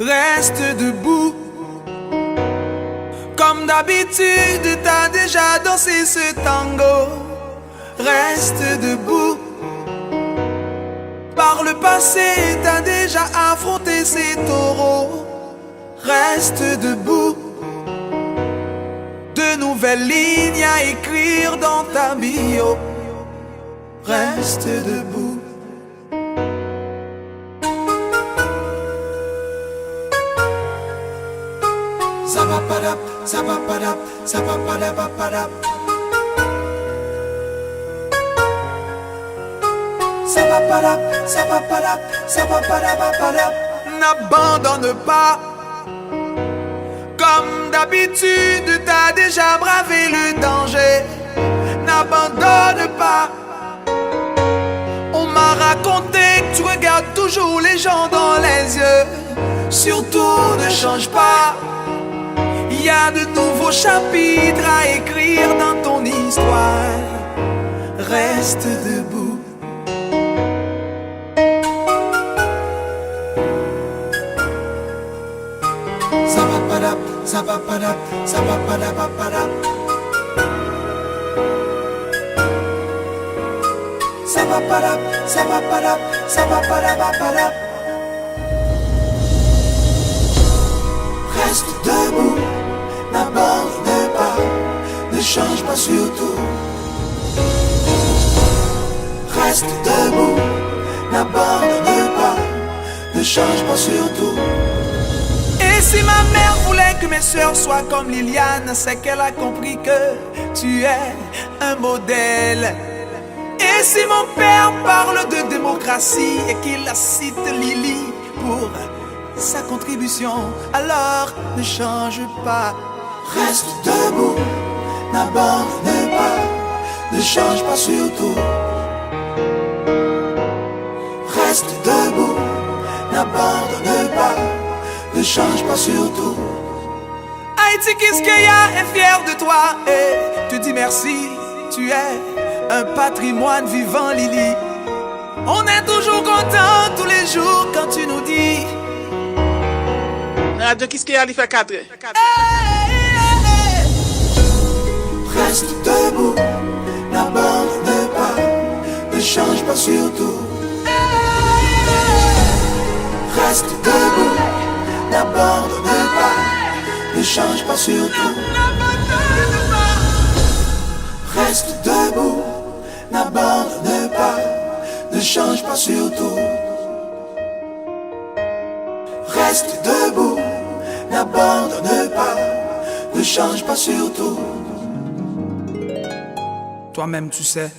Reste debout. Comme d'habitude, t'as déjà dansé ce tango. Reste debout. Par le passé, t'as déjà affronté ces taureaux. Reste debout. De nouvelles lignes à écrire dans ta bio. Reste debout. Ça va pas d'ap, ça va pas d'ap, ça va pas d'ap, pas d'ap. Ça va pas d'ap, ça va pas d'ap, ça va pas d'ap, pas d'ap. N'abandonne pas. Comme d'habitude, t'as déjà bravé le danger. N'abandonne pas. On m'a raconté que tu regardes toujours les gens dans les yeux. Surtout ne change pas. Il y a de nouveaux chapitres à écrire dans ton histoire. Reste debout. Ça va pas d'ap, ça va pas d'ap, ça va pas d'ap, pas d'ap. Ça va pas d'ap, ça va pas d'ap, ça va pas d'ap, pas d'ap. Reste debout, n'abandonne pas, ne change pas surtout. Reste debout, n'abandonne pas, ne change pas surtout. Et si ma mère voulait que mes soeurs soient comme Liliane, c'est qu'elle a compris que tu es un modèle. Et si mon père parle de démocratie et qu'il la cite Lily pour sa contribution, alors ne change pas. Reste debout, n'abandonne pas, ne change pas surtout. Reste debout, n'abandonne pas, ne change pas surtout. Haïti, qu'est-ce qu'il y a, est fier de toi et te dis merci, tu es un patrimoine vivant, Lily. On est toujours content tous les jours quand tu nous dis Radio Kiskeya li fait 4. Reste debout, n'abandonne pas, ne change pas surtout. Reste debout, n'abandonne pas, ne change pas surtout. Reste debout, n'abandonne pas, ne change pas surtout. Reste debout, n'abandonne pas, ne change pas surtout. Toi-même tu sais.